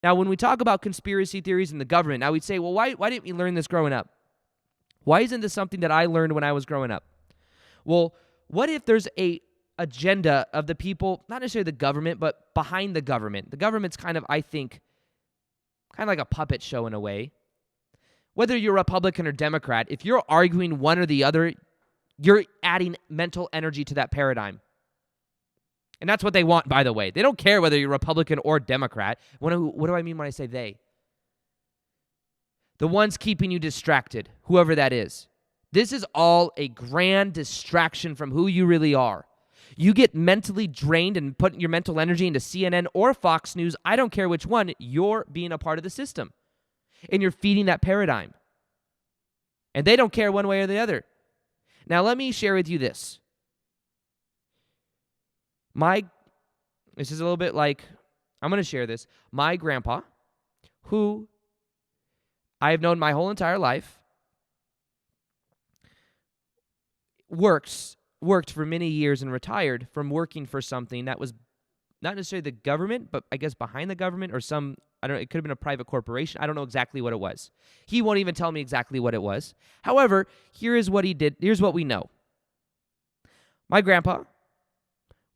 Now, when we talk about conspiracy theories in the government, now we'd say, well, why didn't we learn this growing up? Why isn't this something that I learned when I was growing up? Well, what if there's a agenda of the people, not necessarily the government, but behind the government? The government's kind of, I think, kind of like a puppet show in a way. Whether you're Republican or Democrat, if you're arguing one or the other, you're adding mental energy to that paradigm. And that's what they want, by the way. They don't care whether you're Republican or Democrat. What do I mean when I say they? The ones keeping you distracted, whoever that is. This is all a grand distraction from who you really are. You get mentally drained and put your mental energy into CNN or Fox News. I don't care which one. You're being a part of the system. And you're feeding that paradigm. And they don't care one way or the other. Now, let me share with you this. This is a little bit like, I'm going to share this. My grandpa, who I have known my whole entire life, worked for many years and retired from working for something that was not necessarily the government, but I guess behind the government or it could have been a private corporation. I don't know exactly what it was. He won't even tell me exactly what it was. However, here is what he did. Here's what we know. My grandpa,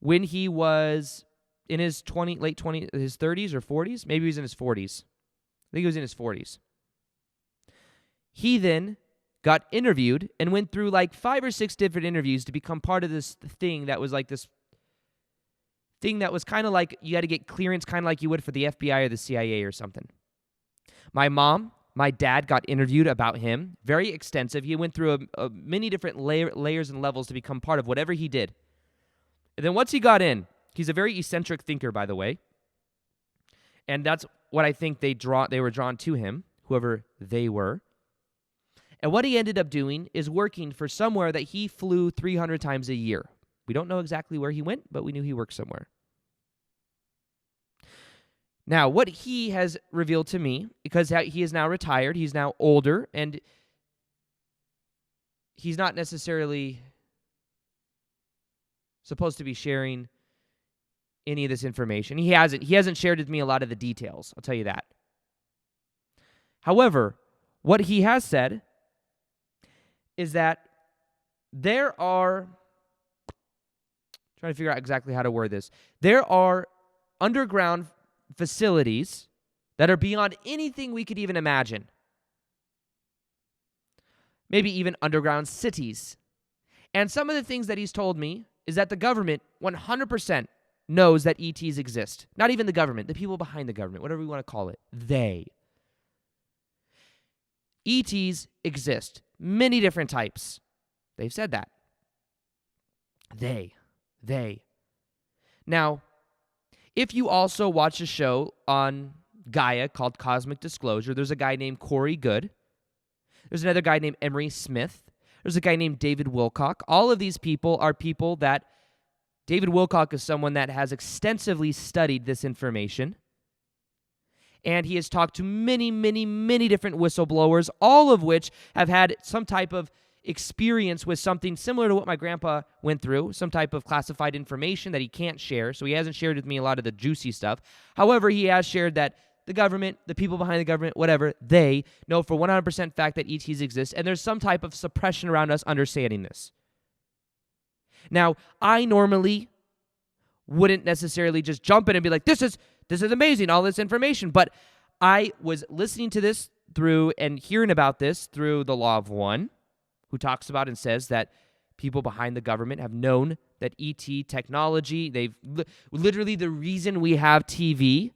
when he was in his 30s or 40s, maybe he was in his 40s. I think he was in his 40s. He then got interviewed and went through like 5 or 6 different interviews to become part of this thing that was like this thing that was kind of like you had to get clearance kind of like you would for the FBI or the CIA or something. My dad got interviewed about him, very extensive. He went through many different layers and levels to become part of whatever he did. And then once he got in, he's a very eccentric thinker, by the way. And that's what I think they were drawn to him, whoever they were. And what he ended up doing is working for somewhere that he flew 300 times a year. We don't know exactly where he went, but we knew he worked somewhere. Now, what he has revealed to me, because he is now retired, he's now older, and he's not necessarily supposed to be sharing any of this information. He hasn't shared with me a lot of the details, I'll tell you that. However, what he has said is that there are, trying to figure out exactly how to word this, there are underground facilities that are beyond anything we could even imagine. Maybe even underground cities. And some of the things that he's told me is that the government 100% knows that ETs exist. Not even the government, the people behind the government, whatever we want to call it. They. ETs exist. Many different types. They've said that. They. Now, if you also watch a show on Gaia called Cosmic Disclosure, there's a guy named Corey Goode. There's another guy named Emery Smith. There's a guy named David Wilcock. All of these people are people that David Wilcock is someone that has extensively studied this information. And he has talked to many, many, many different whistleblowers, all of which have had some type of experience with something similar to what my grandpa went through, some type of classified information that he can't share. So he hasn't shared with me a lot of the juicy stuff. However, he has shared that the government, the people behind the government, whatever, they know for 100% fact that ETs exist, and there's some type of suppression around us understanding this. Now, I normally wouldn't necessarily just jump in and be like, this is amazing, all this information. But I was listening to this through and hearing about this through the Law of One, who talks about and says that people behind the government have known that ET technology, they've literally the reason we have TV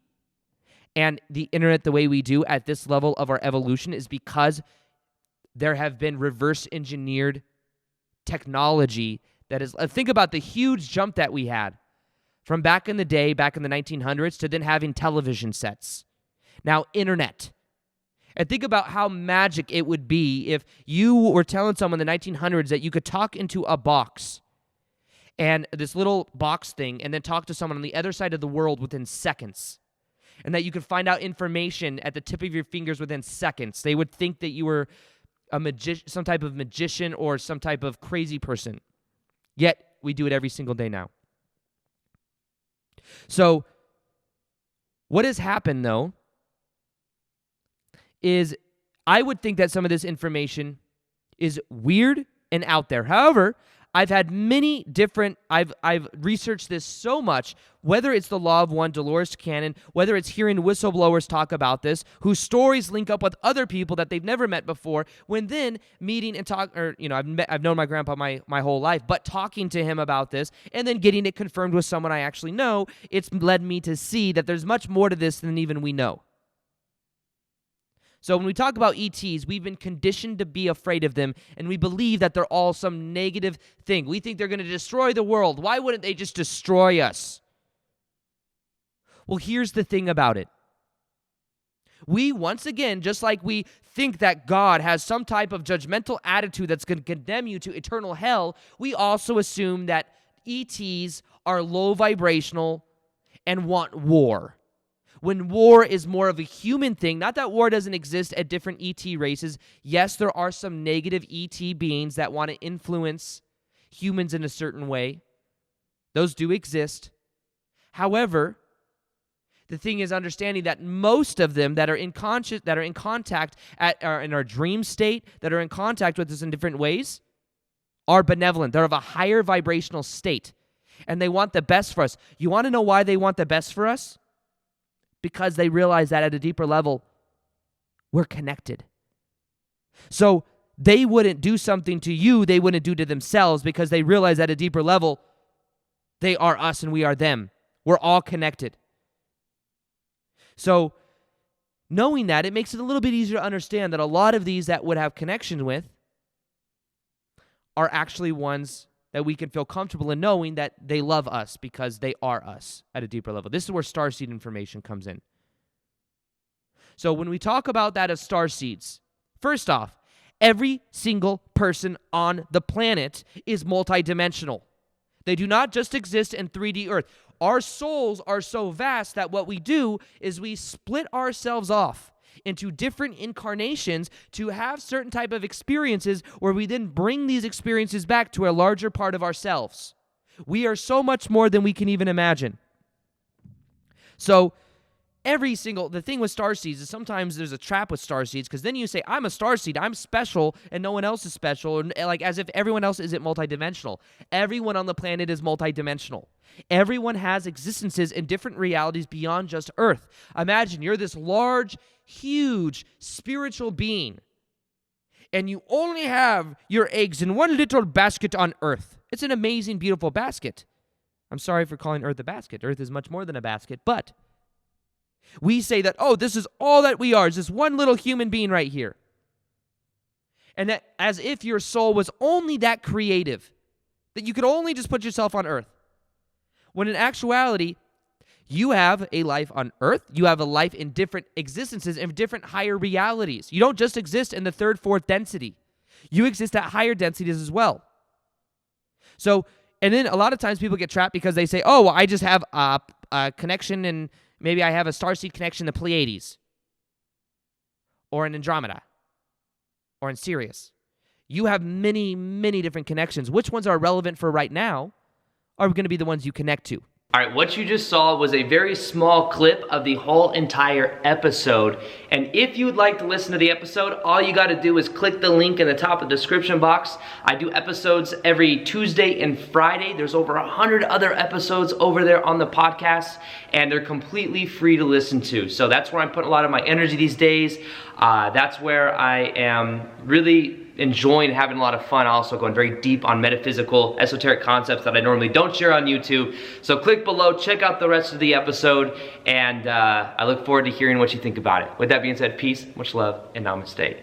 and the internet the way we do at this level of our evolution is because there have been reverse engineered technology that is, think about the huge jump that we had from back in the day, back in the 1900s, to then having television sets. Now, internet. And think about how magic it would be if you were telling someone in the 1900s that you could talk into a box and this little box thing and then talk to someone on the other side of the world within seconds. And that you could find out information at the tip of your fingers within seconds. They would think that you were some type of magician or some type of crazy person. Yet, we do it every single day now. So, what has happened, though, is I would think that some of this information is weird and out there. However, I've had many different, I've researched this so much, whether it's the Law of One, Dolores Cannon, whether it's hearing whistleblowers talk about this, whose stories link up with other people that they've never met before, when then meeting and talk, or, I've known my grandpa my whole life, but talking to him about this and then getting it confirmed with someone I actually know, it's led me to see that there's much more to this than even we know. So when we talk about ETs, we've been conditioned to be afraid of them, and we believe that they're all some negative thing. We think they're going to destroy the world. Why wouldn't they just destroy us? Well, here's the thing about it. We, once again, just like we think that God has some type of judgmental attitude that's going to condemn you to eternal hell, we also assume that ETs are low vibrational and want war. When war is more of a human thing, not that war doesn't exist at different ET races. Yes, there are some negative ET beings that want to influence humans in a certain way. Those do exist. However, the thing is understanding that most of them that are in contact in our dream state, that are in contact with us in different ways, are benevolent. They're of a higher vibrational state, and they want the best for us. You want to know why they want the best for us? Because they realize that at a deeper level, we're connected. So they wouldn't do something to you they wouldn't do to themselves, because they realize at a deeper level, they are us and we are them. We're all connected. So knowing that, it makes it a little bit easier to understand that a lot of these that would have connection with are actually ones that we can feel comfortable in knowing that they love us because they are us at a deeper level. This is where starseed information comes in. So when we talk about that as starseeds, first off, every single person on the planet is multidimensional. They do not just exist in 3D Earth. Our souls are so vast that what we do is we split ourselves off into different incarnations to have certain type of experiences where we then bring these experiences back to a larger part of ourselves. We are so much more than we can even imagine. So the thing with starseeds is sometimes there's a trap with starseeds, because then you say, I'm a starseed, I'm special, and no one else is special, and like as if everyone else isn't multidimensional. Everyone on the planet is multidimensional. Everyone has existences in different realities beyond just Earth. Imagine you're this large, huge spiritual being, and you only have your eggs in one little basket on Earth. It's an amazing, beautiful basket. I'm sorry for calling Earth a basket. Earth is much more than a basket, but we say that, this is all that we are, is this one little human being right here. And that as if your soul was only that creative, that you could only just put yourself on Earth. When in actuality, you have a life on Earth, you have a life in different existences, in different higher realities. You don't just exist in the third, fourth density. You exist at higher densities as well. So, and then a lot of times people get trapped because they say, I just have a connection, and maybe I have a starseed connection in the Pleiades, or in Andromeda, or in Sirius. You have many, many different connections. Which ones are relevant for right now are going to be the ones you connect to. All right, what you just saw was a very small clip of the whole entire episode. And if you'd like to listen to the episode, all you got to do is click the link in the top of the description box. I do episodes every Tuesday and Friday. There's over 100 other episodes over there on the podcast, and they're completely free to listen to. So that's where I'm putting a lot of my energy these days. That's where I am really enjoying having a lot of fun, also going very deep on metaphysical, esoteric concepts that I normally don't share on YouTube. So click below, check out the rest of the episode, and I look forward to hearing what you think about it. With that being said, peace, much love, and namaste.